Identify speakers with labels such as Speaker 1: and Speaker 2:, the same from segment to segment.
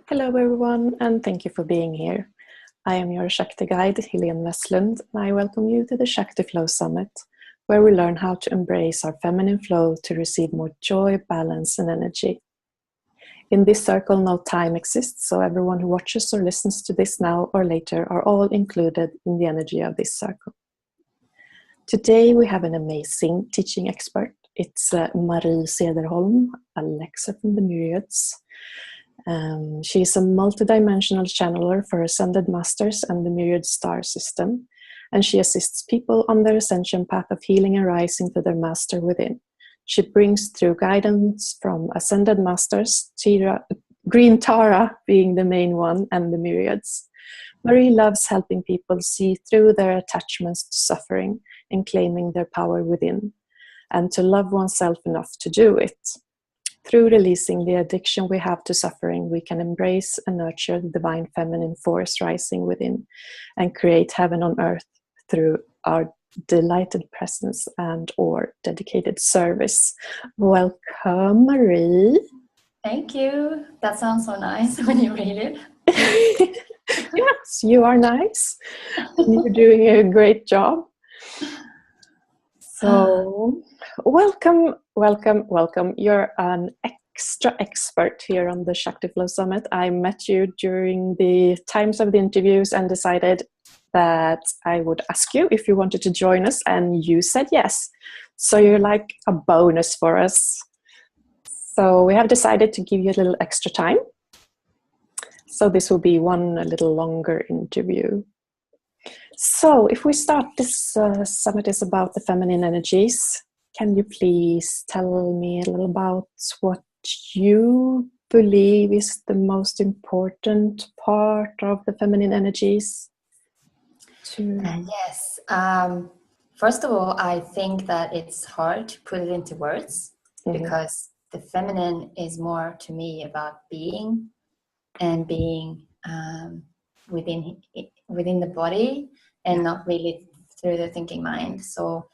Speaker 1: Hello everyone, and thank you for being here. I am your Shakti guide, Helene Westlund, and I welcome you to the Shakti Flow Summit, where we learn how to embrace our feminine flow to receive more joy, balance, and energy. In this circle, no time exists, so everyone who watches or listens to this now or later are all included in the energy of this circle. Today we have an amazing teaching expert. It's Marie Cederholm, Alexa from the Myriads. She is a multidimensional channeler for Ascended Masters and the Myriad Star System, and she assists people on their ascension path of healing and rising to their master within. She brings through guidance from Ascended Masters, Green Tara being the main one, and the Myriads. Marie loves helping people see through their attachments to suffering and claiming their power within, and to love oneself enough to do it. Through releasing the addiction we have to suffering, we can embrace and nurture the divine feminine force rising within and create heaven on earth through our delighted presence and or dedicated service. Welcome, Marie.
Speaker 2: Thank you. That sounds so nice when you read it.
Speaker 1: Yes, you are nice. You're doing a great job. So, welcome. You're an extra expert here on the Shakti Flow Summit. I met you during the times of the interviews and decided that I would ask you if you wanted to join us, and you said yes. So you're like a bonus for us. So we have decided to give you a little extra time. So this will be one a little longer interview. So if we start, this summit is about the feminine energies. Can you please tell me a little about what you believe is the most important part of the feminine energies?
Speaker 2: Yes. First of all, I think that it's hard to put it into words because the feminine is more to me about being and being within the body and not really through the thinking mind. So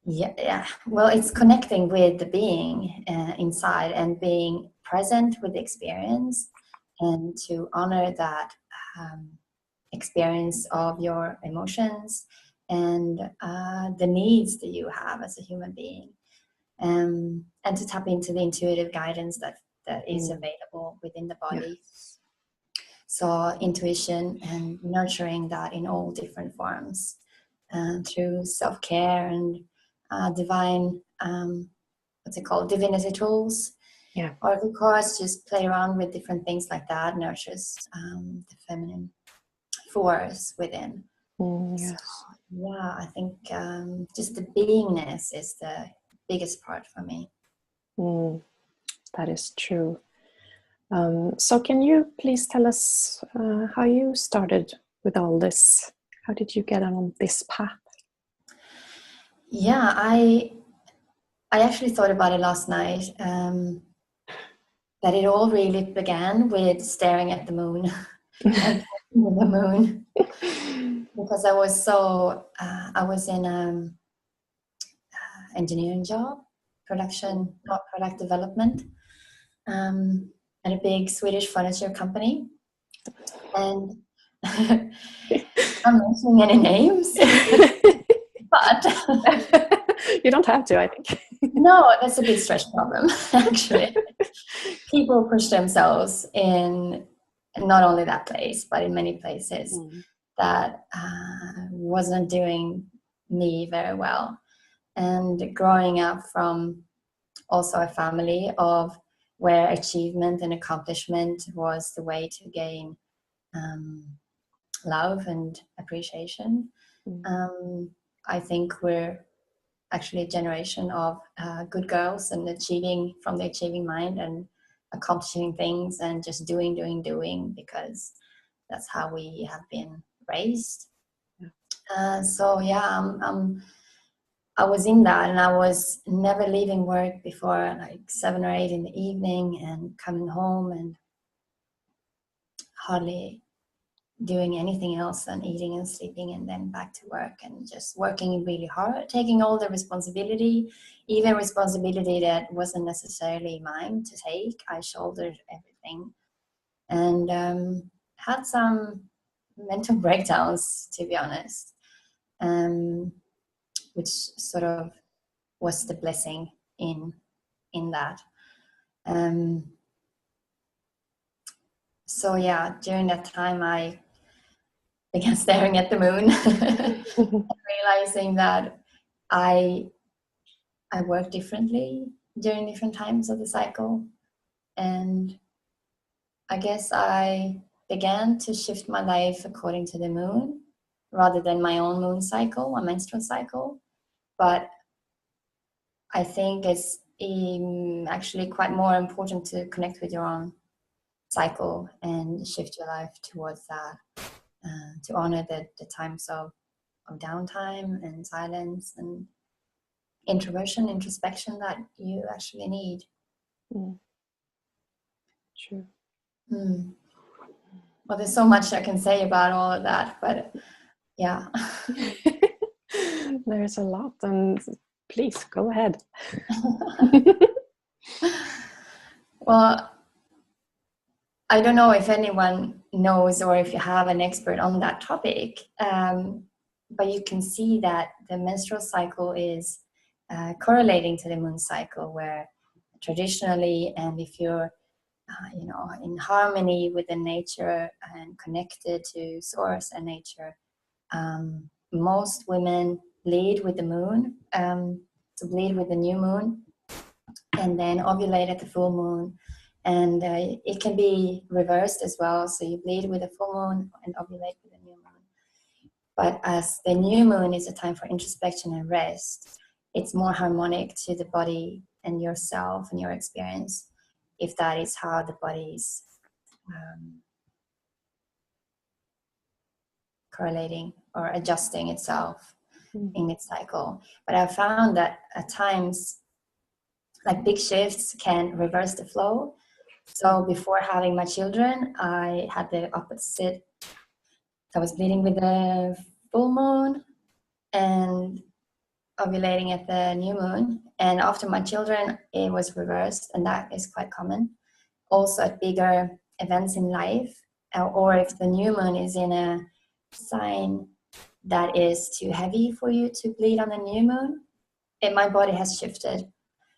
Speaker 2: yeah. Well, it's connecting with the being inside and being present with the experience and to honor that experience of your emotions and the needs that you have as a human being, and to tap into the intuitive guidance that is available within the body. So intuition and nurturing that in all different forms through self-care and divine divinity tools, or of course just play around with different things like that nurtures the feminine force within.
Speaker 1: Yes.
Speaker 2: So, I think just the beingness is the biggest part for me.
Speaker 1: That is true. So can you please tell us how you started with all this? How did you get on this path?
Speaker 2: Yeah, I actually thought about it last night, that it all really began with staring at the moon and the moon. Because I was in an engineering job, product development, at a big Swedish furniture company. And I'm not mentioning any names, but
Speaker 1: you don't have to, I think.
Speaker 2: No, that's a big stretch problem, actually. People push themselves in not only that place, but in many places that wasn't doing me very well. And growing up from also a family of where achievement and accomplishment was the way to gain love and appreciation. I think we're actually a generation of good girls and achieving from the achieving mind and accomplishing things and just doing because that's how we have been raised. I was in that, and I was never leaving work before like 7 or 8 in the evening and coming home and hardly doing anything else than eating and sleeping and then back to work and just working really hard, taking all the responsibility, even responsibility that wasn't necessarily mine to take. I shouldered everything and had some mental breakdowns, to be honest, which sort of was the blessing in that. So yeah, during that time I began staring at the moon and realizing that I work differently during different times of the cycle. And I guess I began to shift my life according to the moon rather than my own moon cycle, my menstrual cycle. But I think it's actually quite more important to connect with your own cycle and shift your life towards that, to honor the times of downtime and silence and introspection that you actually need.
Speaker 1: True.
Speaker 2: Well, there's so much I can say about all of that, but yeah.
Speaker 1: There's a lot, and please go ahead.
Speaker 2: Well, I don't know if anyone knows or if you have an expert on that topic, but you can see that the menstrual cycle is correlating to the moon cycle, where traditionally, and if you're in harmony with the nature and connected to source and nature, most women bleed with the moon, to bleed with the new moon, and then ovulate at the full moon. And it can be reversed as well, so you bleed with the full moon and ovulate with the new moon. But as the new moon is a time for introspection and rest, it's more harmonic to the body and yourself and your experience, if that is how the body is correlating or adjusting itself in its cycle. But I found that at times, like big shifts can reverse the flow. So before having my children, I had the opposite. I was bleeding with the full moon and ovulating at the new moon. And after my children, it was reversed, and that is quite common. Also at bigger events in life, or if the new moon is in a sign that is too heavy for you to bleed on the new moon, my body has shifted.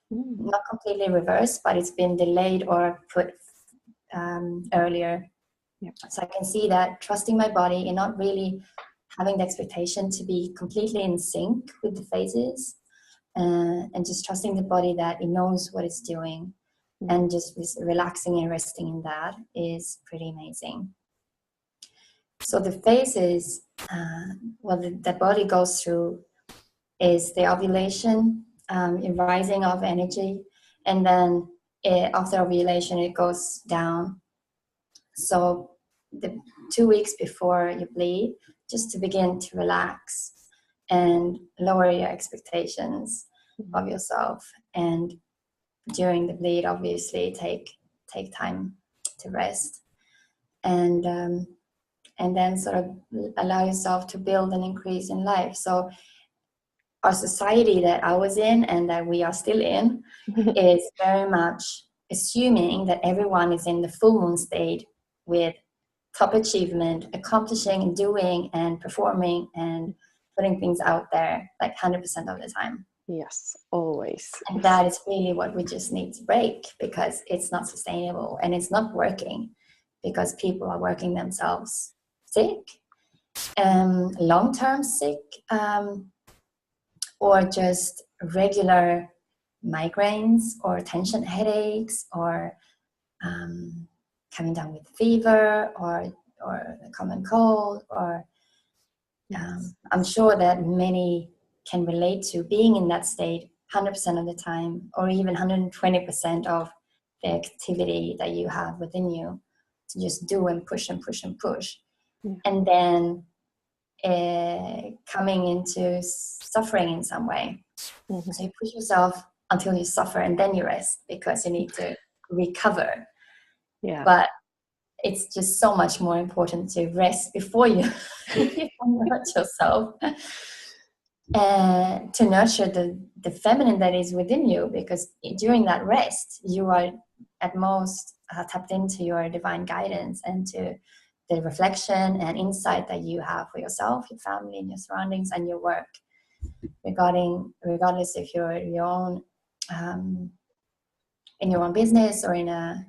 Speaker 2: Not completely reversed, but it's been delayed or put earlier.
Speaker 1: Yep.
Speaker 2: So I can see that trusting my body and not really having the expectation to be completely in sync with the phases, and just trusting the body that it knows what it's doing, and just relaxing and resting in that is pretty amazing. So the phases, the body goes through is the ovulation, rising of energy, and then after ovulation it goes down. So the 2 weeks before you bleed, just to begin to relax and lower your expectations of yourself, and during the bleed obviously take time to rest, and then sort of allow yourself to build an increase in life. So our society that I was in and that we are still in is very much assuming that everyone is in the full moon state with top achievement, accomplishing and doing and performing and putting things out there like 100% of the time.
Speaker 1: Yes, always.
Speaker 2: And that is really what we just need to break, because it's not sustainable and it's not working, because people are working themselves sick, long-term sick, or just regular migraines or tension headaches, or coming down with fever or a common cold, or I'm sure that many can relate to being in that state 100% of the time, or even 120% of the activity that you have within you, to just do and push and push and push.
Speaker 1: Yeah.
Speaker 2: And then coming into suffering in some way. So you push yourself until you suffer, and then you rest because you need to recover.
Speaker 1: Yeah.
Speaker 2: But it's just so much more important to rest before you hurt yourself, to nurture the feminine that is within you, because during that rest you are at most tapped into your divine guidance and to the reflection and insight that you have for yourself, your family, and your surroundings, and your work. Regardless if you're your own in your own business or in a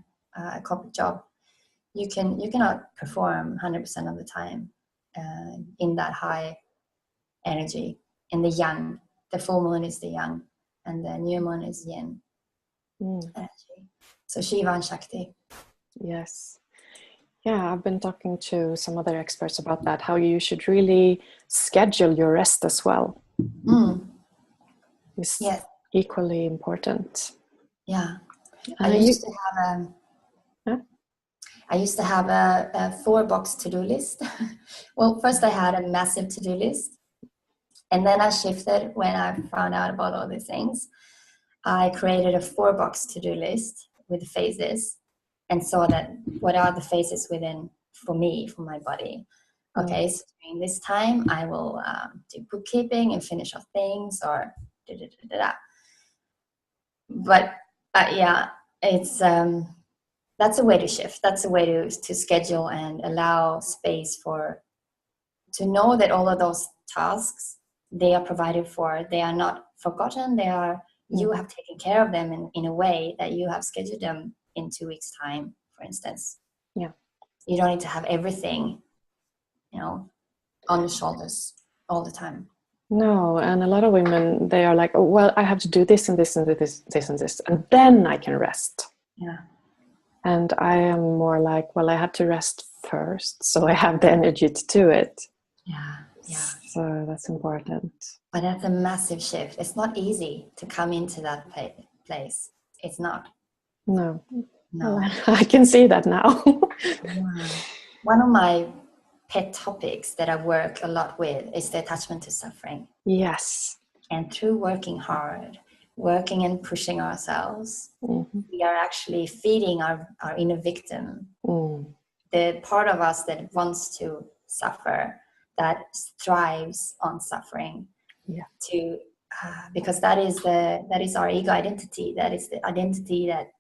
Speaker 2: corporate job, you cannot perform 100% of the time in that high energy. In the yang, the full moon is the yang, and the new moon is yin energy. So Shiva and Shakti.
Speaker 1: Yes. Yeah, I've been talking to some other experts about that, how you should really schedule your rest as well. It's equally important.
Speaker 2: Yeah. I used to have a 4-box to-do list. Well, first I had a massive to-do list, and then I shifted when I found out about all these things. I created a 4-box to-do list with phases and saw that what are the phases within for me, for my body. Okay, so during this time, I will do bookkeeping and finish off things or da-da-da-da-da. But yeah, it's that's a way to shift. That's a way to schedule and allow space to know that all of those tasks, they are provided for. They are not forgotten. They are, you have taken care of them in a way that you have scheduled them in 2 weeks' time, for instance.
Speaker 1: Yeah.
Speaker 2: You don't need to have everything, on your shoulders all the time.
Speaker 1: No, and a lot of women, they are like, oh, well, I have to do this and this and this and this, and then I can rest.
Speaker 2: Yeah.
Speaker 1: And I am more like, well, I have to rest first, so I have the energy to do it.
Speaker 2: Yeah.
Speaker 1: So that's important.
Speaker 2: But that's a massive shift. It's not easy to come into that place. It's not.
Speaker 1: No. Well, I can see that now.
Speaker 2: Yeah. One of my pet topics that I work a lot with is the attachment to suffering.
Speaker 1: Yes.
Speaker 2: And through working hard, working and pushing ourselves, we are actually feeding our inner victim. The part of us that wants to suffer, that thrives on suffering.
Speaker 1: Yeah.
Speaker 2: Because that is our ego identity. That is the identity that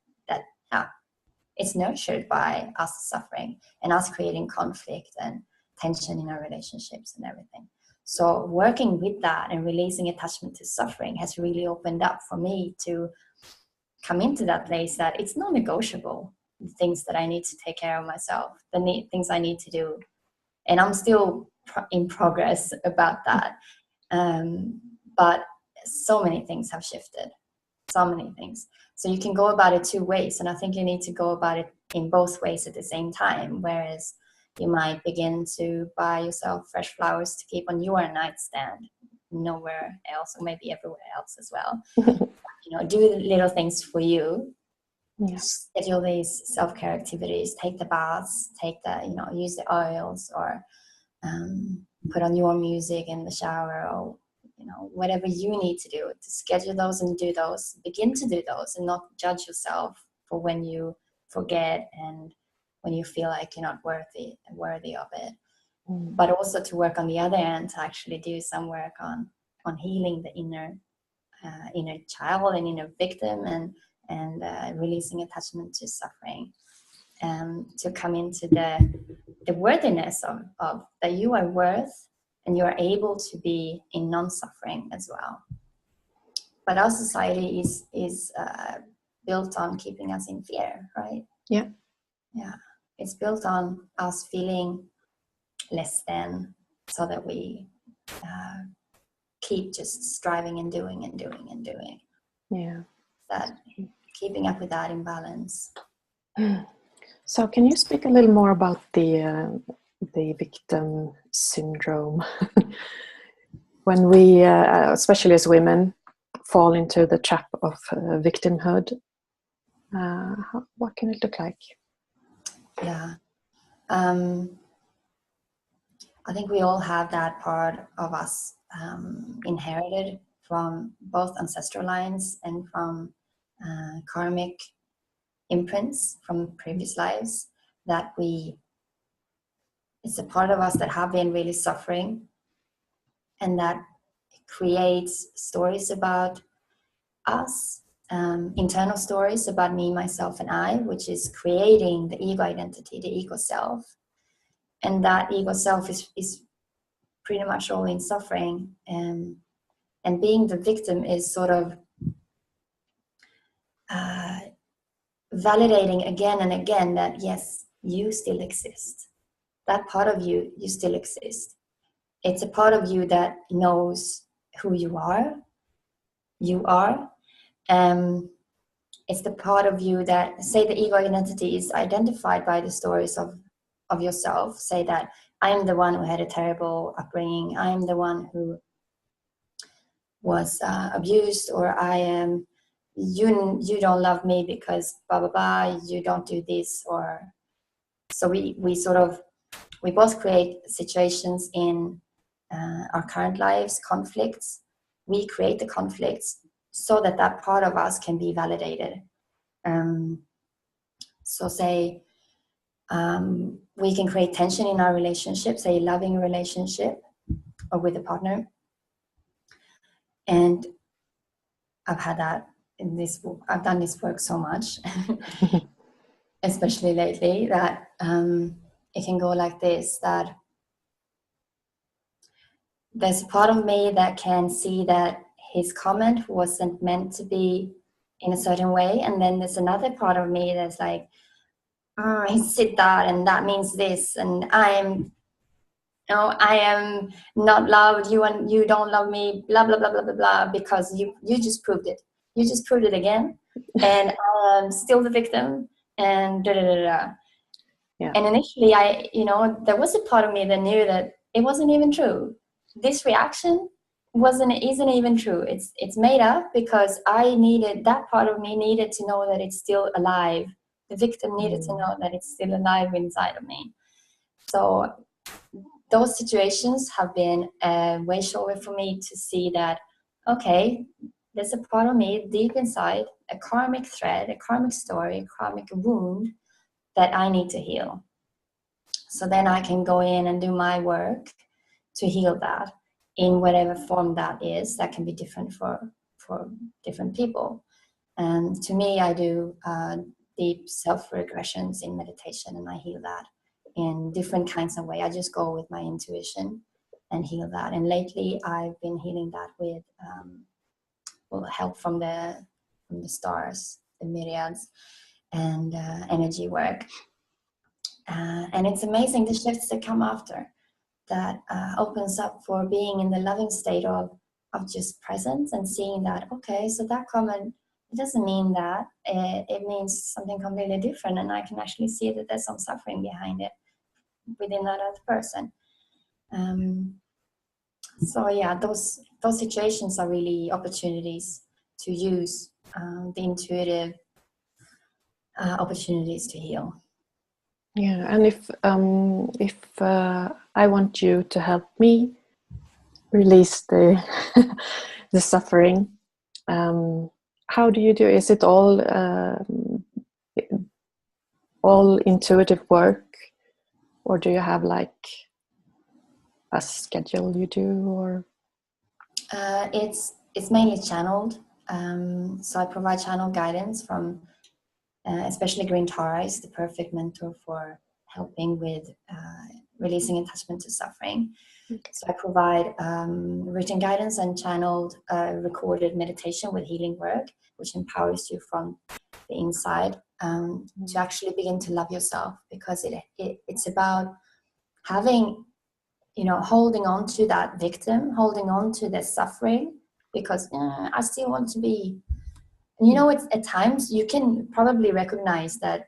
Speaker 2: it's nurtured by us suffering and us creating conflict and tension in our relationships and everything. So working with that and releasing attachment to suffering has really opened up for me to come into that place that it's non-negotiable. The things that I need to take care of myself, things I need to do. And I'm still in progress about that. But so many things have shifted. So many things. So you can go about it 2 ways. And I think you need to go about it in both ways at the same time. Whereas you might begin to buy yourself fresh flowers to keep on your nightstand, nowhere else, or maybe everywhere else as well. Do little things for you.
Speaker 1: Yes.
Speaker 2: Schedule these self-care activities. Take the baths. Use the oils, or put on your music in the shower, or whatever you need to do to schedule those and do those. Begin to do those and not judge yourself for when you forget and when you feel like you're not worthy of it. But also to work on the other end, to actually do some work on healing the inner child and inner victim, and releasing attachment to suffering, to come into the worthiness of that you are worth and you are able to be in non-suffering as well. But our society is built on keeping us in fear, right?
Speaker 1: Yeah.
Speaker 2: It's built on us feeling less than, so that we keep just striving and doing and doing and doing.
Speaker 1: Yeah.
Speaker 2: That keeping up with that imbalance.
Speaker 1: So can you speak a little more about the victim syndrome? When we, especially as women, fall into the trap of victimhood, what can it look like?
Speaker 2: Yeah. I think we all have that part of us inherited from both ancestral lines and from karmic imprints from previous lives, that it's a part of us that have been really suffering, and that creates stories about us internal stories about me, myself, and I, which is creating the ego identity, the ego self. And that ego self is pretty much all in suffering. And being the victim is sort of validating again and again that, yes, you still exist. That part of you still exist. It's a part of you that knows who you are. You are. It's the part of you that, say, the ego identity is identified by the stories of yourself. Say that I'm the one who had a terrible upbringing. I'm the one who was abused, or I am, you don't love me because blah, blah, blah, you don't do this. Or so we both create situations in our current lives, conflicts. We create the conflicts so that part of us can be validated. So say we can create tension in our relationship, say a loving relationship or with a partner. And I've had that in this book. I've done this work so much, especially lately, that it can go like this, that there's a part of me that can see that his comment wasn't meant to be in a certain way. And then there's another part of me that's like, he said that, and that means this, and I am not loved, you don't love me, blah, blah, blah, blah, blah, blah, because you just proved it. You just proved it again. And I'm still the victim, and da, da, da, da. Yeah. And initially, there was a part of me that knew that it wasn't even true. This reaction isn't even true. It's made up because that part of me needed to know that it's still alive. The victim needed to know that it's still alive inside of me. So those situations have been a way shower for me to see that, okay, there's a part of me deep inside, a karmic thread, a karmic story, a karmic wound that I need to heal. So then I can go in and do my work to heal that in whatever form that is. That can be different for different people. And to me, I do deep self-regressions in meditation, and I heal that in different kinds of ways. I just go with my intuition and heal that. And lately, I've been healing that with help from the stars, the myriads, and energy work. And it's amazing the shifts that come after. That opens up for being in the loving state of just presence and seeing that, okay, so that comment, it doesn't mean that. It means something completely different, and I can actually see that there's some suffering behind it within that other person. So yeah, those situations are really opportunities to use the intuitive opportunities to heal.
Speaker 1: Yeah, and if I want you to help me release the the suffering, how do you do? Is it all intuitive work, or do you have like a schedule you do, or?
Speaker 2: It's mainly channeled. So I provide channel guidance from. Especially Green Tara is the perfect mentor for helping with releasing attachment to suffering. Okay. So I provide written guidance and channeled recorded meditation with healing work, which empowers you from the inside to actually begin to love yourself, because it's about having, holding on to that victim, holding on to the suffering, because I still want to be. It's at times you can probably recognize that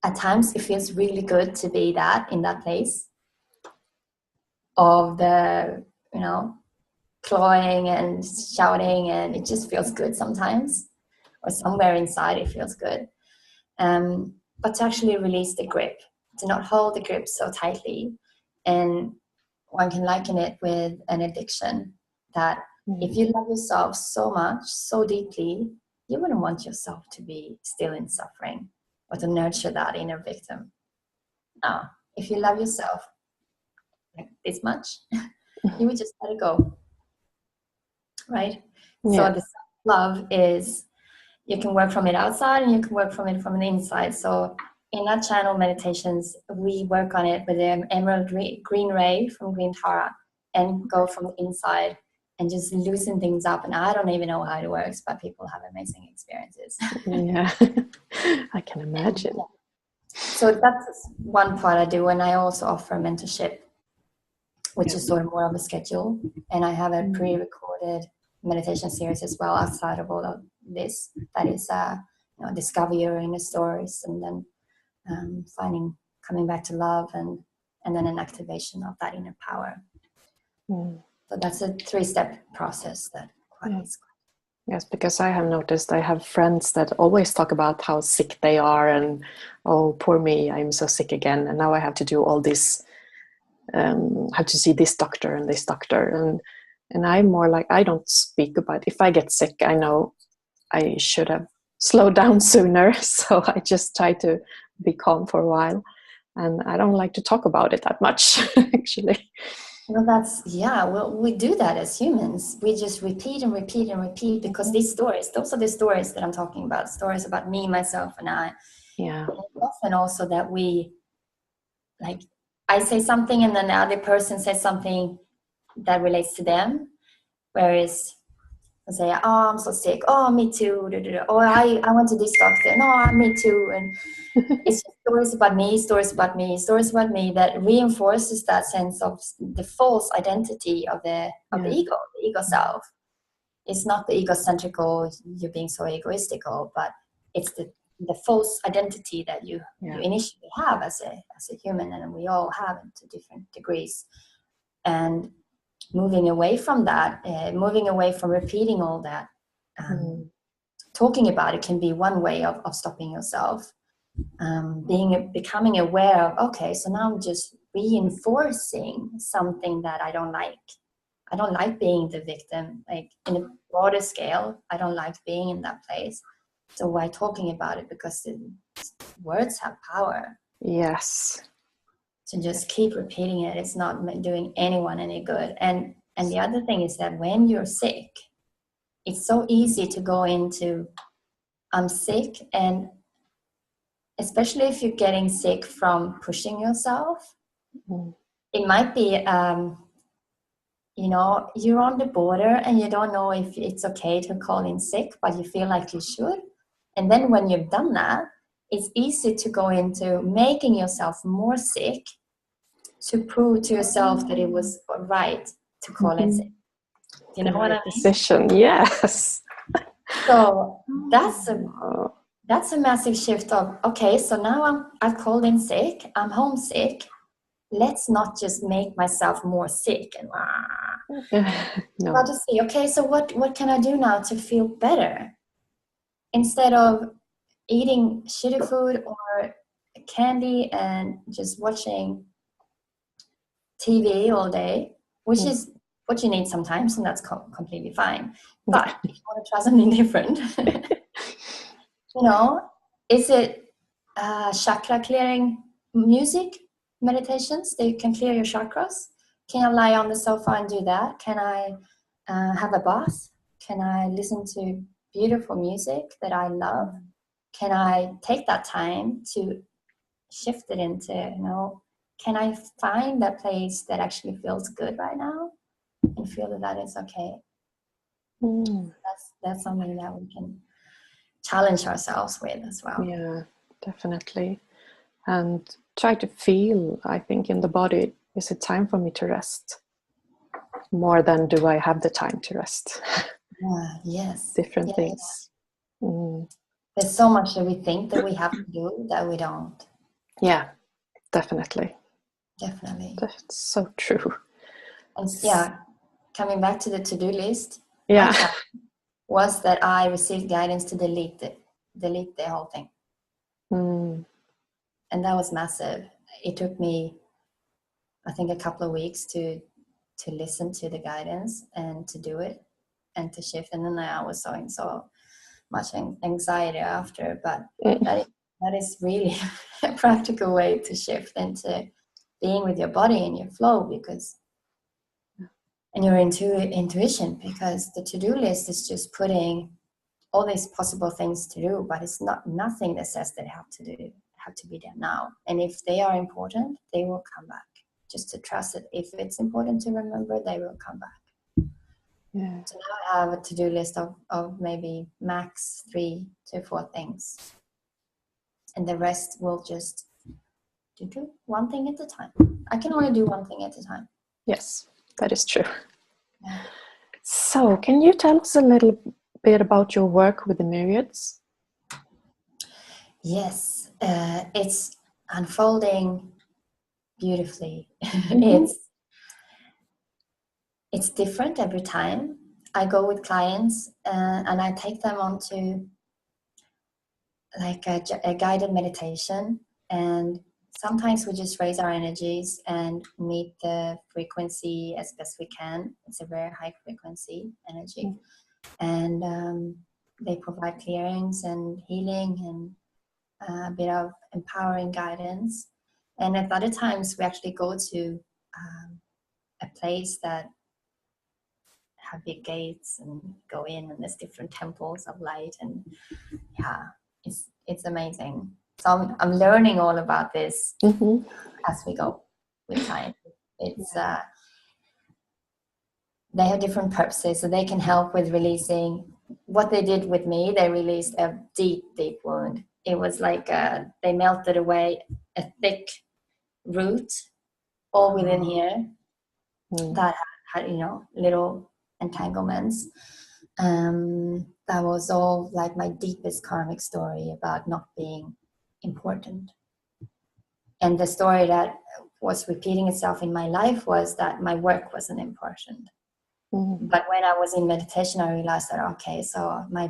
Speaker 2: at times it feels really good to be in that place of the, clawing and shouting, and it just feels good sometimes, or somewhere inside it feels good. But to actually release the grip, to not hold the grip so tightly. And one can liken it with an addiction, that if you love yourself so much, so deeply, you wouldn't want yourself to be still in suffering or to nurture that inner victim. No, if you love yourself like this much, you would just let it go, right? Yeah. So love is you can work from it outside and you can work from the inside. So in our channel meditations, we work on it with the emerald green ray from Green Tara and go from the inside and just loosen things up. And I don't even know how it works, but people have amazing experiences.
Speaker 1: Yeah, I can imagine.
Speaker 2: So that's one part I do. And I also offer mentorship, which is sort of more of a schedule. And I have a pre-recorded meditation series as well outside of all of this. That is, discover your inner stories, and then coming back to love, and then an activation of that inner power. So that's a 3-step process that is.
Speaker 1: Yes, because I have noticed I have friends that always talk about how sick they are and, oh, poor me, I'm so sick again. And now I have to do all this, have to see this doctor and this doctor. And I'm more like, I don't speak about, if I get sick, I know I should have slowed down sooner. So I just try to be calm for a while. And I don't like to talk about it that much, actually.
Speaker 2: Well, we do that as humans. We just repeat and repeat and repeat, because these stories, those are the stories that I'm talking about, stories about me, myself, and I.
Speaker 1: Yeah.
Speaker 2: And often also that we, like, I say something and then the other person says something that relates to them. Whereas I say, oh, I'm so sick. Oh, me too. Oh, I went to this doctor. No, me too. And it's just stories about me, stories about me, stories about me that reinforces that sense of the false identity of the ego self. It's not the egocentrical, you're being so egoistical, but it's the false identity that you initially have as a human, and we all have it to different degrees. And moving away from that, moving away from repeating all that, talking about it can be one way of stopping yourself. Becoming aware of, okay, so now I'm just reinforcing something that I don't like. I don't like being the victim. Like, in a broader scale, I don't like being in that place. So why talking about it? Because the words have power.
Speaker 1: Yes.
Speaker 2: To just keep repeating it, it's not doing anyone any good. And the other thing is that when you're sick, it's so easy to go into, I'm sick, and especially if you're getting sick from pushing yourself, it might be, you're on the border and you don't know if it's okay to call in sick, but you feel like you should. And then when you've done that, it's easy to go into making yourself more sick to prove to yourself that it was right to call in sick. You know what I mean?
Speaker 1: Decision, yes.
Speaker 2: So that's a massive shift of, okay, so now I've called in sick, I'm homesick. Let's not just make myself more sick and
Speaker 1: No.
Speaker 2: I'll just say, okay, so what can I do now to feel better? Instead of eating shitty food or candy and just watching TV all day, which is what you need sometimes, and that's completely fine. But if you want to try something different, is it chakra clearing music meditations that you can clear your chakras? Can I lie on the sofa and do that? Can I have a bath? Can I listen to beautiful music that I love? Can I take that time to shift it into, can I find that place that actually feels good right now and feel that is okay? That's something that we can challenge ourselves with as well.
Speaker 1: Yeah, definitely. And try to feel, I think, in the body, is it time for me to rest? More than do I have the time to rest?
Speaker 2: Yes.
Speaker 1: Different things.
Speaker 2: There's so much that we think that we have to do that we don't.
Speaker 1: Yeah, definitely.
Speaker 2: Definitely.
Speaker 1: That's so true.
Speaker 2: And coming back to the to-do list,
Speaker 1: yeah,
Speaker 2: was that I received guidance to delete the whole thing. And that was massive. It took me, I think, a couple of weeks to listen to the guidance and to do it and to shift. And then I was showing so much anxiety after, but that is really a practical way to shift into being with your body and your flow, because and your intuition, because the to-do list is just putting all these possible things to do, but it's nothing that says they have to be there now. And if they are important, they will come back. Just to trust it. If it's important to remember, they will come back.
Speaker 1: Yeah.
Speaker 2: So now I have a to-do list of maybe max 3 to 4 things, and the rest will just do one thing at a time. I can only do one thing at a time.
Speaker 1: Yes, that is true.
Speaker 2: Yeah.
Speaker 1: So, can you tell us a little bit about your work with the myriads?
Speaker 2: Yes, it's unfolding beautifully.
Speaker 1: Mm-hmm.
Speaker 2: It's different every time. I go with clients and I take them onto like a guided meditation, and sometimes we just raise our energies and meet the frequency as best we can. It's a very high frequency energy. And they provide clearings and healing and a bit of empowering guidance. And at other times we actually go to a place that have big gates and go in, and there's different temples of light, and yeah, it's amazing. So I'm learning all about this as we go with time. It's they have different purposes, so they can help with releasing what they did with me. They released a deep wound. It was like they melted away a thick root all within here that had little entanglements. That was all like my deepest karmic story about not being important. And the story that was repeating itself in my life was that my work wasn't important. But when I was in meditation, I realized that, okay, so my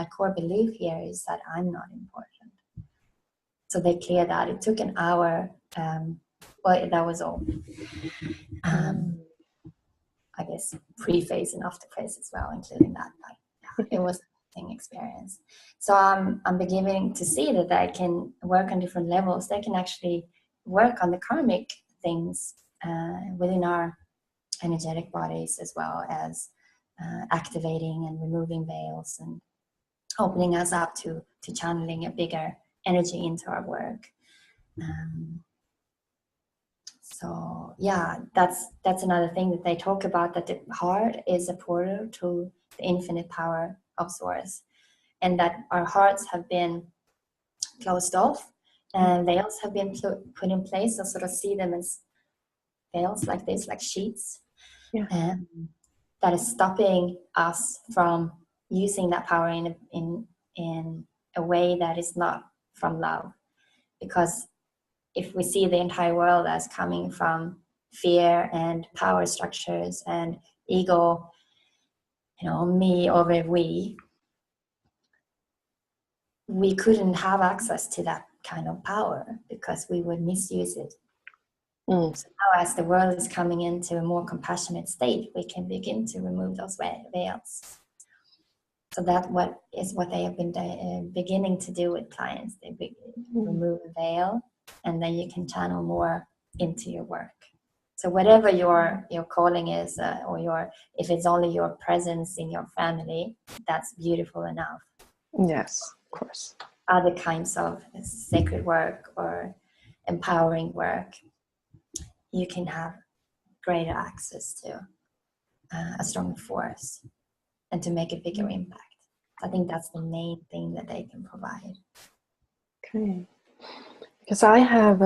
Speaker 2: core belief here is that I'm not important. So they cleared that. It took an hour. Well, that was all. I guess pre-phase and after phase as well, including that. But yeah, it was an amazing experience. So I'm beginning to see that I can work on different levels. They can actually work on the karmic things within our energetic bodies, as well as activating and removing veils and opening us up to channeling a bigger energy into our work. So yeah, that's another thing that they talk about, that the heart is a portal to the infinite power of Source, and that our hearts have been closed off and veils have been put in place. So sort of see them as veils like this, like sheets.
Speaker 1: Yeah.
Speaker 2: That is stopping us from using that power in a way that is not from love. Because if we see the entire world as coming from fear and power structures and ego, me over we couldn't have access to that kind of power because we would misuse it. So now, as the world is coming into a more compassionate state, we can begin to remove those veils. So that's what they have been beginning to do with clients. They remove a veil, and then you can channel more into your work. So whatever your calling is, or if it's only your presence in your family, that's beautiful enough.
Speaker 1: Yes, of course.
Speaker 2: Other kinds of sacred work or empowering work, you can have greater access to a stronger force and to make a bigger impact. I think that's the main thing that they can provide.
Speaker 1: Okay. Because I have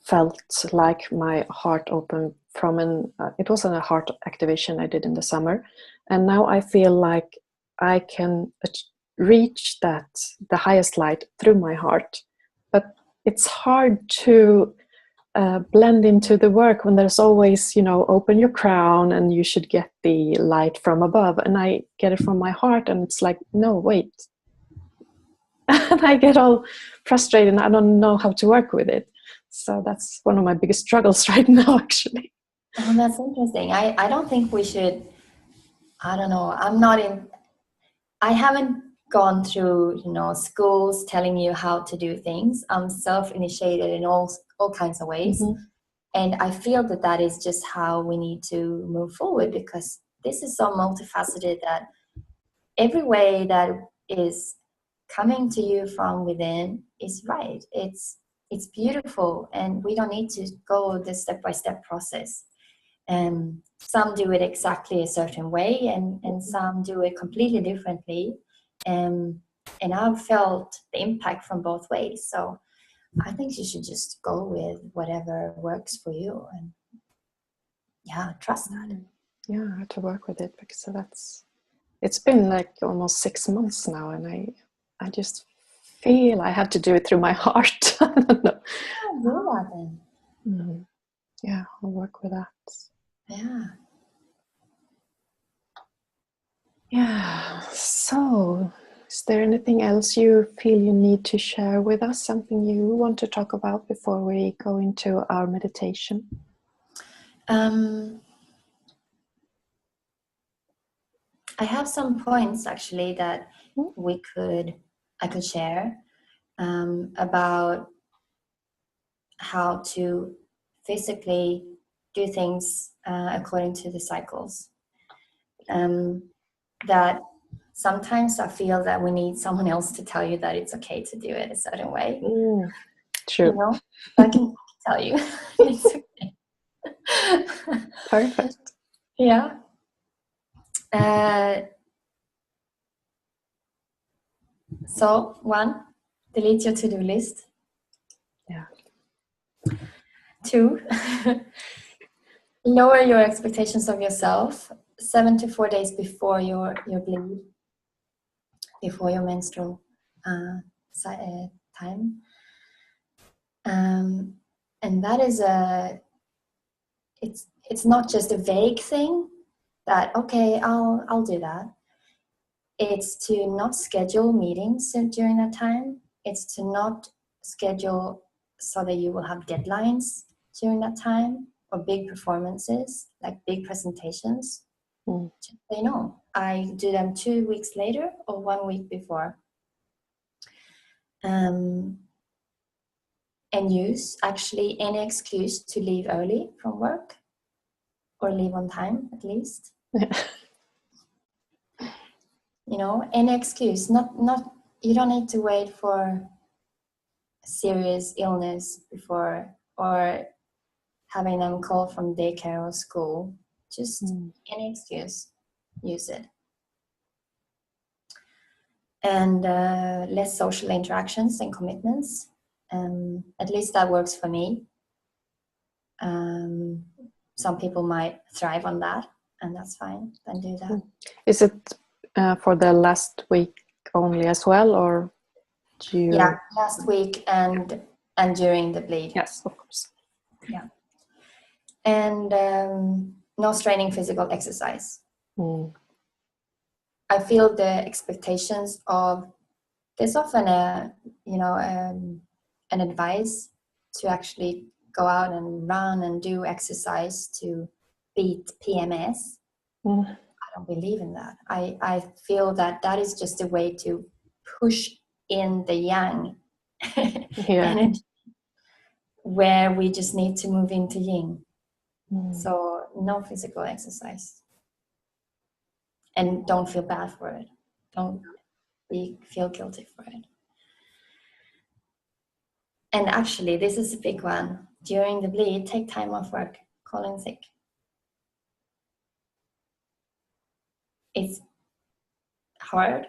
Speaker 1: felt like my heart opened from it was a heart activation I did in the summer, and now I feel like I can reach the highest light through my heart, but it's hard to blend into the work when there's always, open your crown and you should get the light from above, and I get it from my heart and it's like, no, wait. And I get all frustrated and I don't know how to work with it. So that's one of my biggest struggles right now, actually.
Speaker 2: Oh, that's interesting. I don't think we should, I don't know, I haven't gone through, schools telling you how to do things. I'm self-initiated in all kinds of ways. And I feel that that is just how we need to move forward, because this is so multifaceted that every way that is coming to you from within is right. It's beautiful, and we don't need to go the step-by-step process. And some do it exactly a certain way, and some do it completely differently. And I've felt the impact from both ways. So I think you should just go with whatever works for you, and trust that.
Speaker 1: Yeah, I have to work with it, because it's been like almost 6 months now, and I just feel I have to do it through my heart. I don't know.
Speaker 2: Yeah, do that then.
Speaker 1: Yeah, I'll work with that.
Speaker 2: Yeah.
Speaker 1: Yeah. So, is there anything else you feel you need to share with us? Something you want to talk about before we go into our meditation?
Speaker 2: I have some points actually that I could share about how to physically do things according to the cycles. That sometimes I feel that we need someone else to tell you that it's okay to do it a certain way.
Speaker 1: True.
Speaker 2: You know, I can tell you it's okay.
Speaker 1: Perfect.
Speaker 2: Yeah. So 1, delete your to-do list.
Speaker 1: Yeah.
Speaker 2: 2, lower your expectations of yourself 7 to 4 days before your bleed, before your menstrual time. And that is it's not just a vague thing that, okay, I'll do that. It's to not schedule meetings during that time. It's to not schedule so that you will have deadlines during that time, or big performances, like big presentations. Just say no. I do them 2 weeks later or 1 week before. And use actually any excuse to leave early from work, or leave on time at least. You know, any excuse. Not you don't need to wait for serious illness before, or having them call from daycare or school. Just any excuse, use it. And less social interactions and commitments. At least that works for me. Some people might thrive on that, and that's fine. Then do that.
Speaker 1: Is it for the last week only as well, or do you?
Speaker 2: Yeah, last week and during the bleed.
Speaker 1: Yes, of course.
Speaker 2: Yeah. And no straining physical exercise. I feel the expectations of, there's often an advice to actually go out and run and do exercise to beat PMS. I don't believe in that. I feel that is just a way to push in the yang energy, where we just need to move into yin. So no physical exercise. And don't feel bad for it. Don't feel guilty for it. And actually, this is a big one. During the bleed, take time off work. Call in sick. It's hard.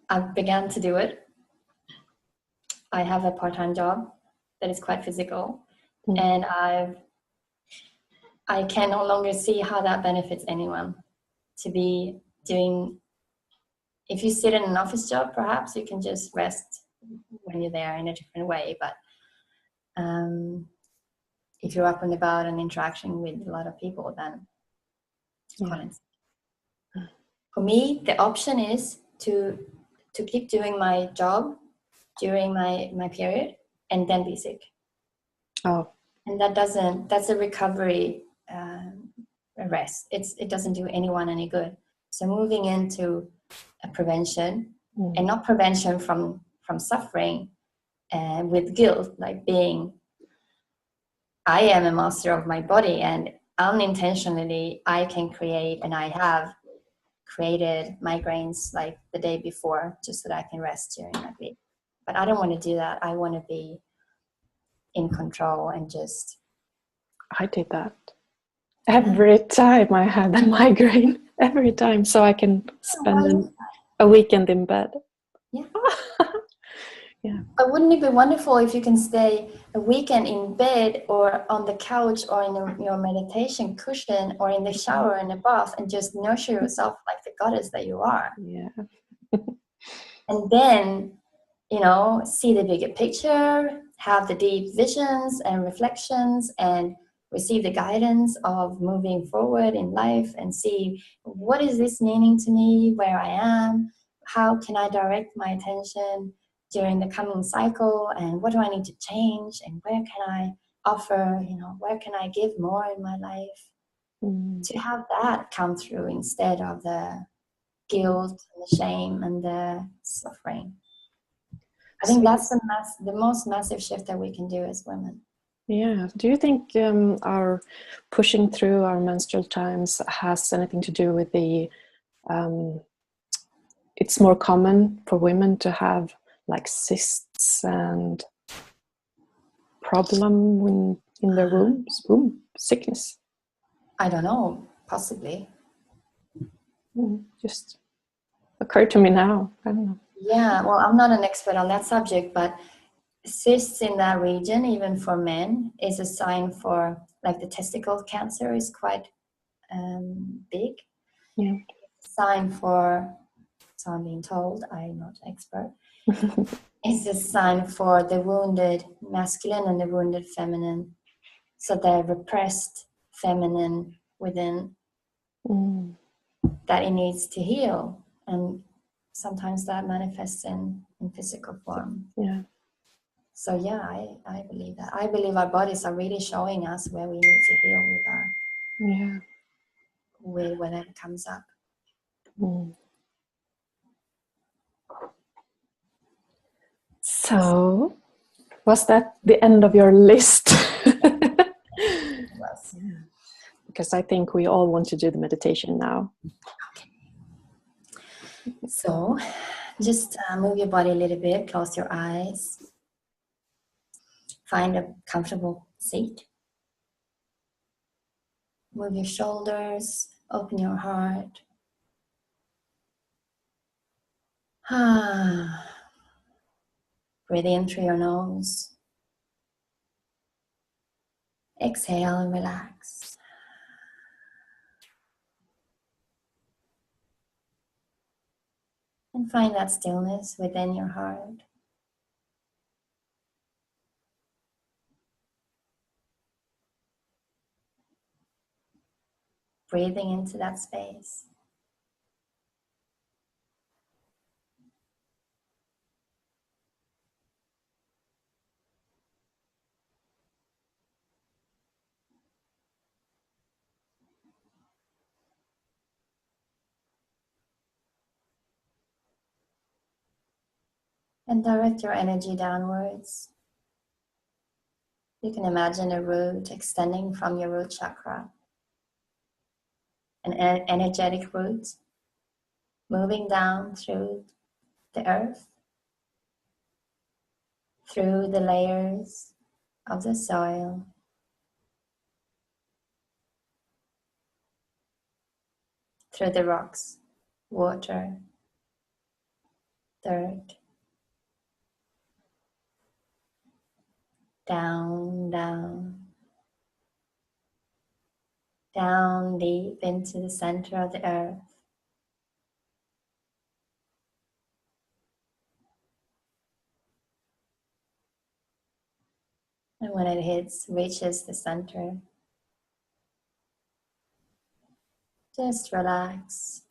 Speaker 2: I've begun to do it. I have a part-time job that is quite physical. And I can no longer see how that benefits anyone. To be doing, if you sit in an office job, perhaps you can just rest when you're there in a different way. But if you're up and about and interacting with a lot of people, then for me, the option is to keep doing my job during my period and then be sick. And that's a recovery rest. It doesn't do anyone any good. So moving into a prevention, and not prevention from suffering with guilt, like being I am a master of my body, and unintentionally I can create, and I have created migraines like the day before just so that I can rest during that week. But I don't want to do that. I want to be in control and just...
Speaker 1: I did that. Every time I had a migraine, every time, so I can spend a weekend in bed.
Speaker 2: Yeah.
Speaker 1: Yeah.
Speaker 2: But wouldn't it be wonderful if you can stay a weekend in bed or on the couch or in your meditation cushion or in the shower in the bath and just nurture yourself like the goddess that you are?
Speaker 1: Yeah.
Speaker 2: And then, see the bigger picture, have the deep visions and reflections, and receive the guidance of moving forward in life, and see, what is this meaning to me, where I am, how can I direct my attention during the coming cycle, and what do I need to change, and where can I offer, where can I give more in my life, to have that come through instead of the guilt and the shame and the suffering. I think that's the most massive shift that we can do as women.
Speaker 1: Yeah. Do you think our pushing through our menstrual times has anything to do with the it's more common for women to have like cysts and problem in their womb sickness?
Speaker 2: I don't know, possibly.
Speaker 1: Just occurred to me now. I don't know.
Speaker 2: Yeah, well, I'm not an expert on that subject, but cysts in that region, even for men, is a sign for, like, the testicle cancer is quite big.
Speaker 1: Yeah.
Speaker 2: It's a sign for, so I'm being told, I'm not an expert. It's a sign for the wounded masculine and the wounded feminine. So the repressed feminine within that it needs to heal. And sometimes that manifests in physical form.
Speaker 1: Yeah.
Speaker 2: So yeah, I believe that. I believe our bodies are really showing us where we need to heal with whatever comes up.
Speaker 1: So, was that the end of your list?
Speaker 2: Yes.
Speaker 1: Yeah. Because I think we all want to do the meditation now.
Speaker 2: Okay. So, just move your body a little bit, close your eyes. Find a comfortable seat. Move your shoulders, open your heart. Breathe in through your nose. Exhale and relax. And find that stillness within your heart. Breathing into that space. And direct your energy downwards. You can imagine a root extending from your root chakra. An energetic root moving down through the earth, through the layers of the soil, through the rocks, water, dirt, down, down, down deep into the center of the earth. And when it reaches the center, just relax.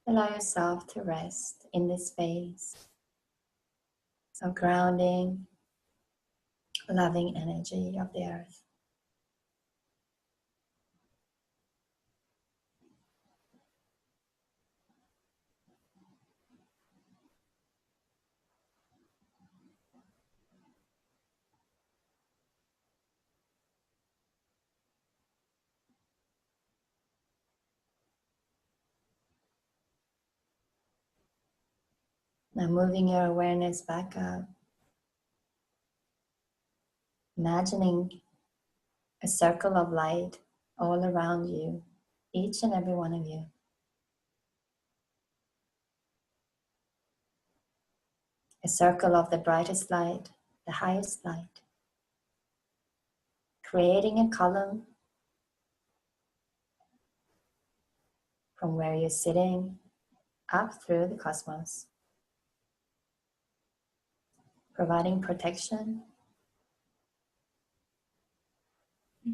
Speaker 2: Allow yourself to rest in this space of grounding, loving energy of the earth. Now moving your awareness back up, imagining a circle of light all around you, each and every one of you. A circle of the brightest light, the highest light. Creating a column from where you're sitting up through the cosmos, providing protection,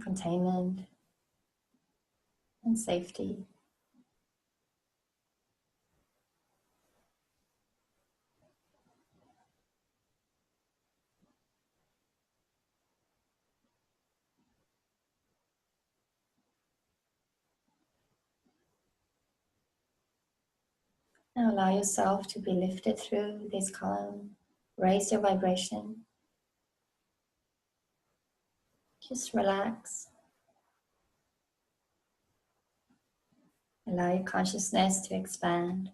Speaker 2: containment, and safety. Now allow yourself to be lifted through this column. Raise your vibration. Just relax. Allow your consciousness to expand.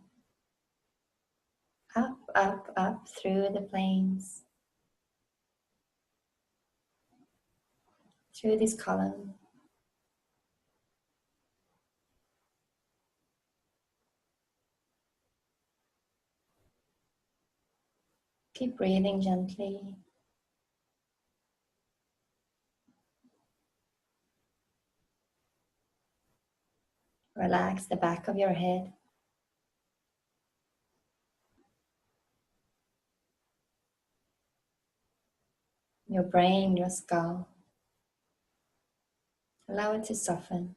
Speaker 2: Up, up, up through the planes. Through this column. Keep breathing gently. Relax the back of your head. Your brain, your skull. Allow it to soften.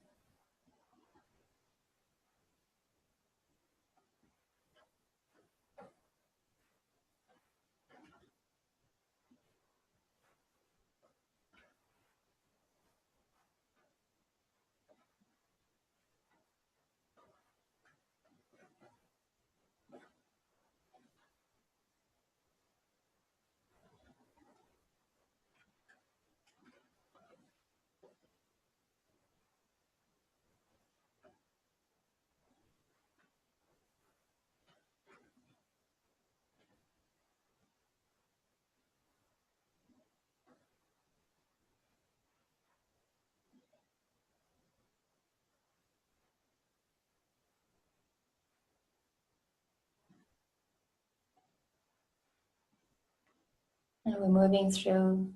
Speaker 2: And we're moving through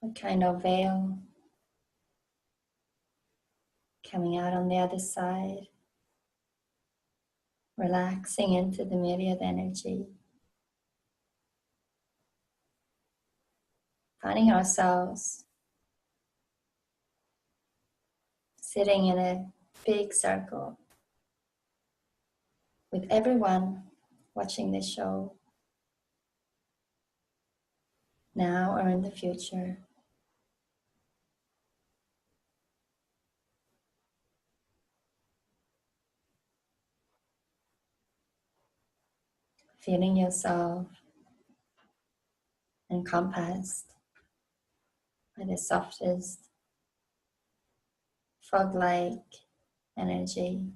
Speaker 2: a kind of veil, coming out on the other side, relaxing into the myriad energy, finding ourselves sitting in a big circle with everyone watching this show, now or in the future. Feeling yourself encompassed by the softest fog-like energy.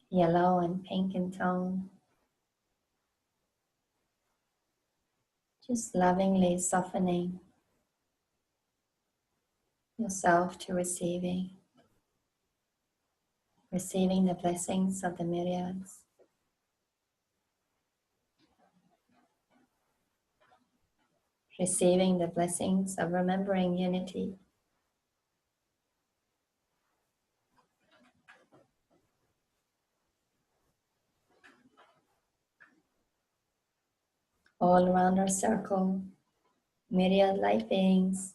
Speaker 2: Yellow and pink in tone. Just lovingly softening yourself to receiving the blessings of the myriads. Receiving the blessings of remembering unity. All around our circle, myriad light beings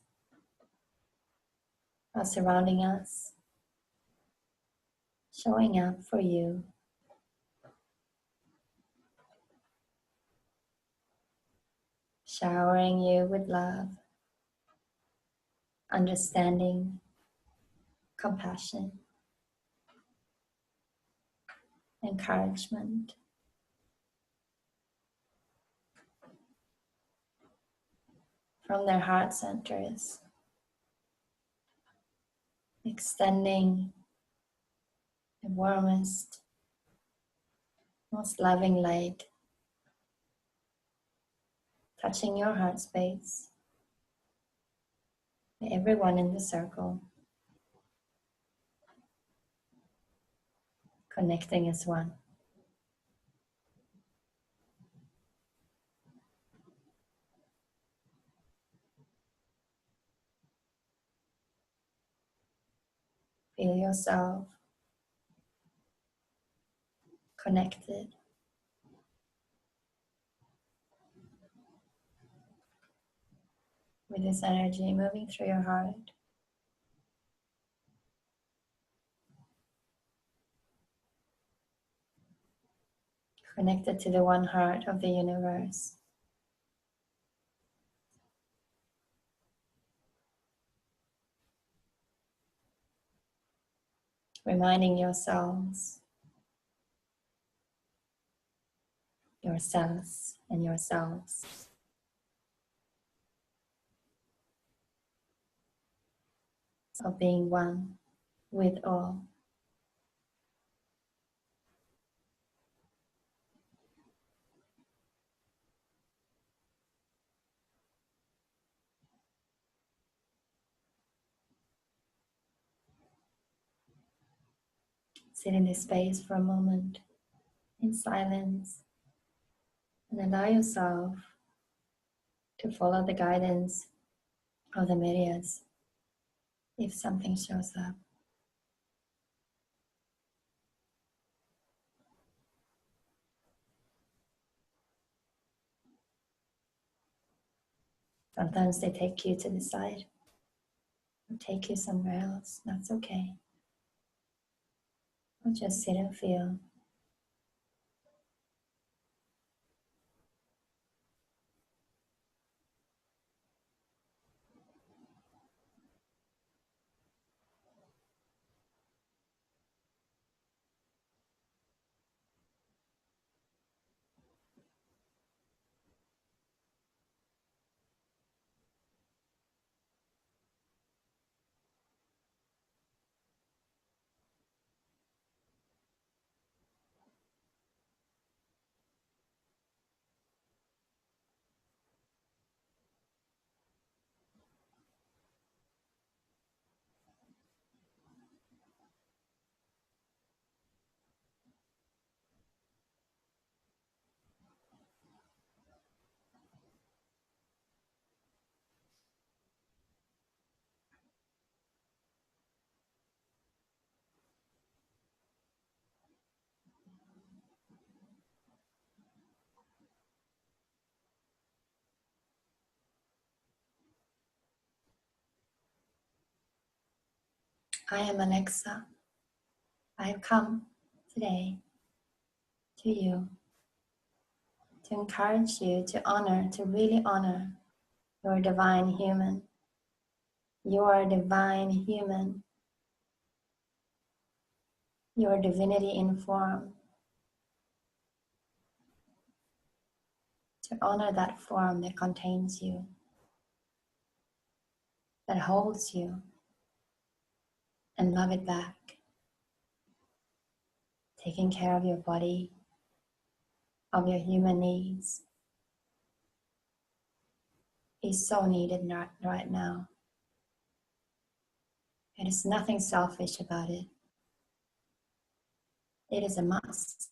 Speaker 2: are surrounding us, showing up for you. Showering you with love, understanding, compassion, encouragement. From their heart centers, extending the warmest, most loving light, touching your heart space, everyone in the circle, connecting as one. Feel yourself connected with this energy moving through your heart. Connected to the one heart of the universe. Reminding yourselves and yourselves of being one with all. Sit in this space for a moment in silence and allow yourself to follow the guidance of the myriads if something shows up. Sometimes they take you to the side or take you somewhere else. That's okay. Or just sit and feel. I am Alexa. I have come today to you to encourage you to honor, to really honor your divine human. You are a divine human. Your divinity in form. To honor that form that contains you, that holds you, and love it back. Taking care of your body, of your human needs, is so needed right now. There is nothing selfish about it. It is a must.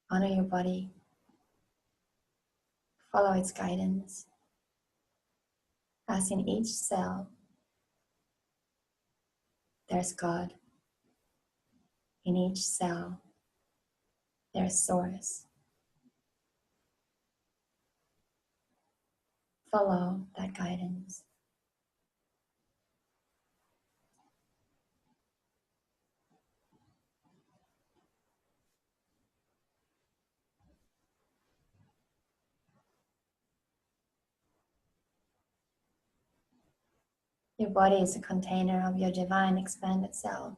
Speaker 2: Honor your body. Follow its guidance. As in each cell, there's God. In each cell, there's Source. Follow that guidance. Your body is a container of your divine expanded self.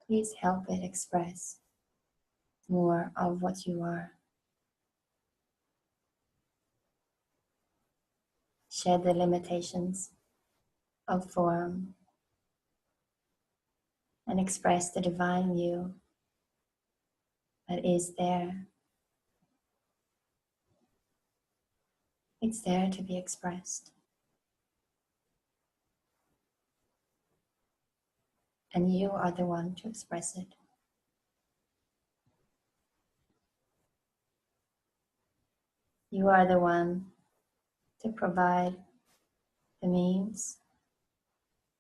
Speaker 2: Please help it express more of what you are. Shed the limitations of form and express the divine you that is there. It's there to be expressed. And you are the one to express it. You are the one to provide the means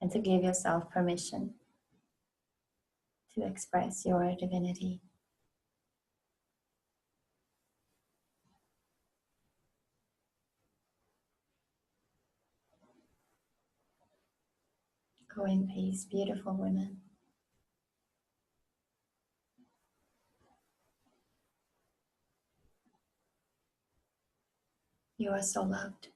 Speaker 2: and to give yourself permission to express your divinity. Go in peace, beautiful women. You are so loved.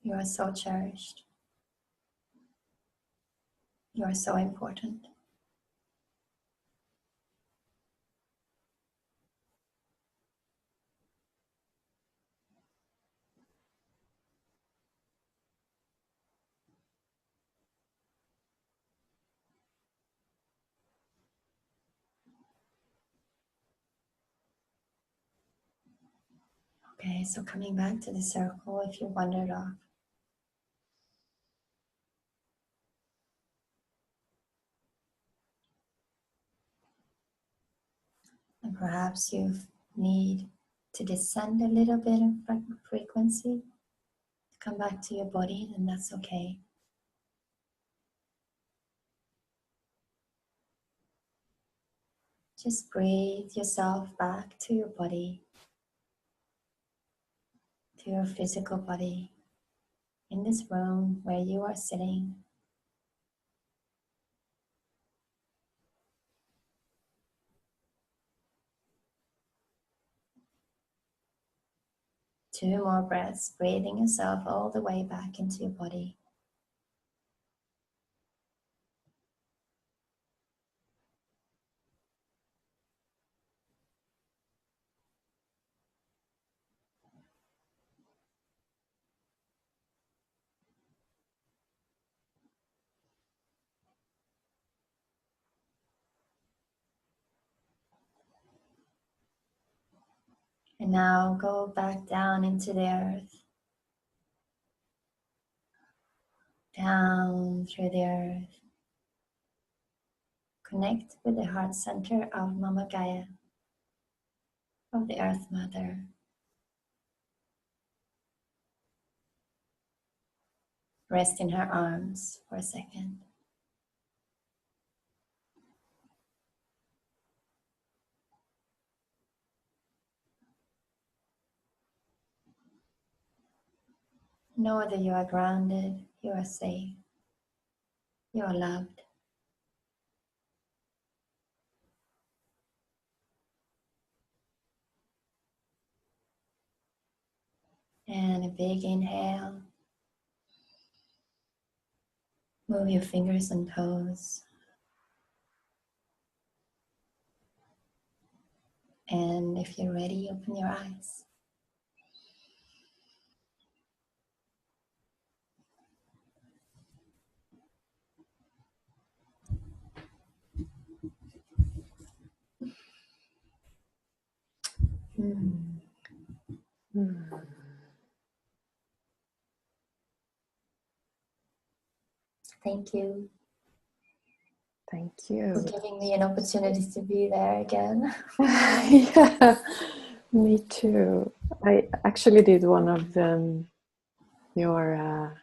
Speaker 2: You are so cherished. You are so important. Okay, so coming back to the circle, if you wandered off, and perhaps you need to descend a little bit in frequency to come back to your body, then that's okay. Just breathe yourself back to your body, to your physical body, in this room where you are sitting. Two more breaths, breathing yourself all the way back into your body. And now go back down into the earth. Down through the earth. Connect with the heart center of Mama Gaia, of the Earth Mother. Rest in her arms for a second. Know that you are grounded, you are safe, you are loved. And a big inhale. Move your fingers and toes. And if you're ready, open your eyes. Thank you.
Speaker 1: Thank you
Speaker 2: for giving me an opportunity to be there again.
Speaker 1: Yeah, me too. I actually did one of your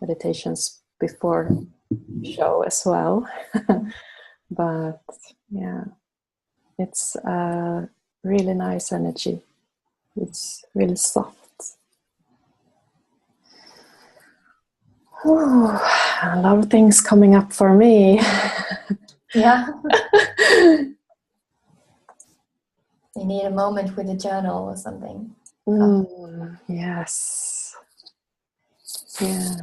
Speaker 1: meditations before show as well. But yeah, it's a really nice energy. It's really soft. Oh, a lot of things coming up for me.
Speaker 2: Yeah. You need a moment with a journal or something.
Speaker 1: Yes. Yeah.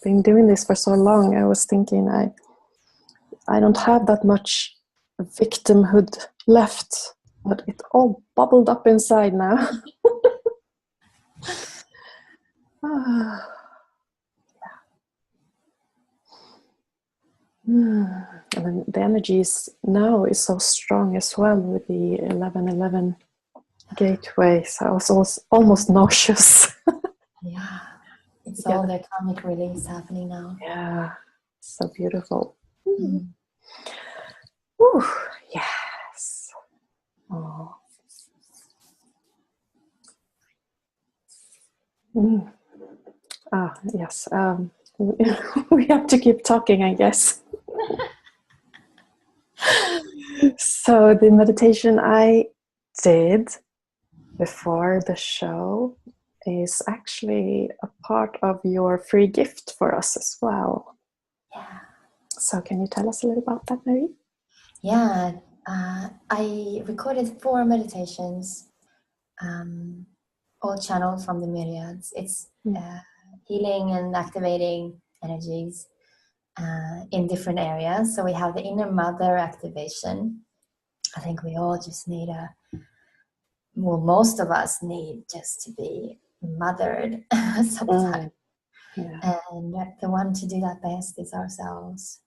Speaker 1: Been doing this for so long. I was thinking I don't have that much victimhood left, but it all bubbled up inside now. And then the energy now is so strong as well with the 1111 gateway. So I was almost nauseous.
Speaker 2: Yeah, it's all the karmic release happening now.
Speaker 1: Yeah, so beautiful.
Speaker 2: Mm.
Speaker 1: Ooh, yes. Oh. Yes. We have to keep talking, I guess. So the meditation I did before the show is actually a part of your free gift for us as well.
Speaker 2: Yeah.
Speaker 1: So can you tell us a little about that, Mary?
Speaker 2: Yeah, I recorded 4 meditations, all channeled from the myriads. It's healing and activating energies in different areas. So we have the inner mother activation. I think we all just need most of us need just to be mothered sometimes. And the one to do that best is ourselves.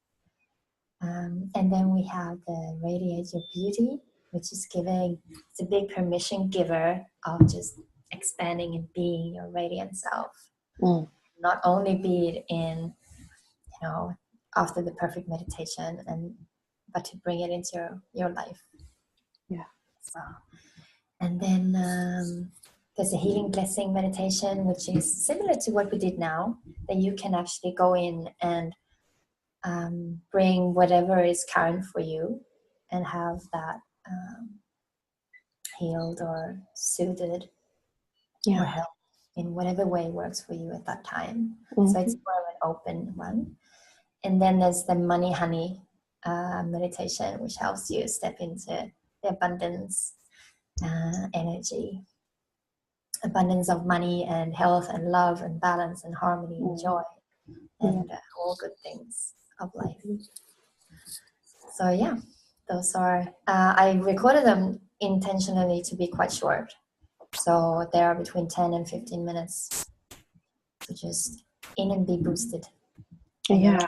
Speaker 2: And then we have the radiate your beauty, which is it's a big permission giver of just expanding and being your radiant self. Not only be it in, after the perfect meditation, but to bring it into your life.
Speaker 1: Yeah.
Speaker 2: So, and then there's a healing blessing meditation, which is similar to what we did now, that you can actually go in and bring whatever is current for you and have that healed or soothed or helped in whatever way works for you at that time. So it's more of an open one. And then there's the money honey meditation, which helps you step into the abundance energy, abundance of money and health and love and balance and harmony and joy and all good things of life. So yeah, those are, I recorded them intentionally to be quite short. So they are between 10 and 15 minutes to just in and be boosted.
Speaker 1: Yeah.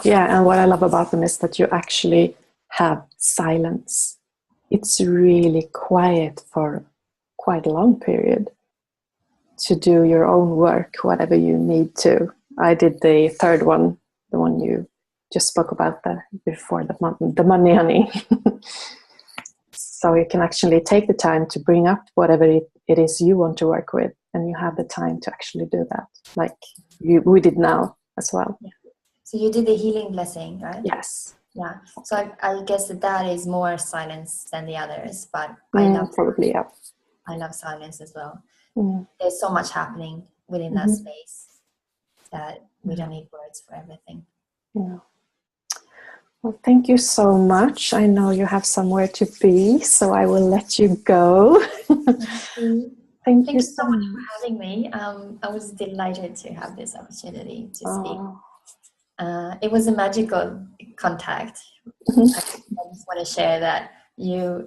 Speaker 1: Yeah, and what I love about them is that you actually have silence. It's really quiet for quite a long period to do your own work, whatever you need to. I did the third one, the one you just spoke about before, the money honey. So you can actually take the time to bring up whatever it is you want to work with, and you have the time to actually do that, like we did now as well.
Speaker 2: Yeah. So you did the healing blessing, right?
Speaker 1: Yes.
Speaker 2: Yeah. So I guess that is more silence than the others, but
Speaker 1: I love
Speaker 2: silence as well. There's so much happening within that space that we don't need words for everything.
Speaker 1: Yeah. Well, thank you so much. I know you have somewhere to be, so I will let you go. Thank you so much
Speaker 2: for having me. I was delighted to have this opportunity to speak. It was a magical contact. I just want to share that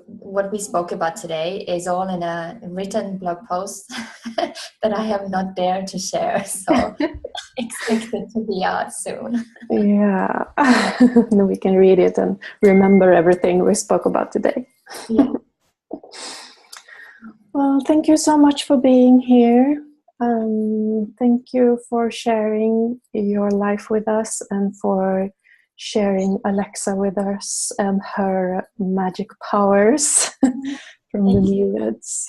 Speaker 2: what we spoke about today is all in a written blog post that I have not dared to share. So expect it to be out soon.
Speaker 1: Yeah. Then we can read it and remember everything we spoke about today.
Speaker 2: Yeah.
Speaker 1: Well, thank you so much for being here. Thank you for sharing your life with us and for sharing Alexa with us and her magic powers from the myriads.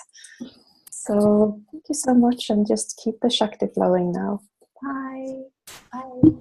Speaker 1: So thank you so much, and just keep the Shakti flowing now. Bye.
Speaker 2: Bye.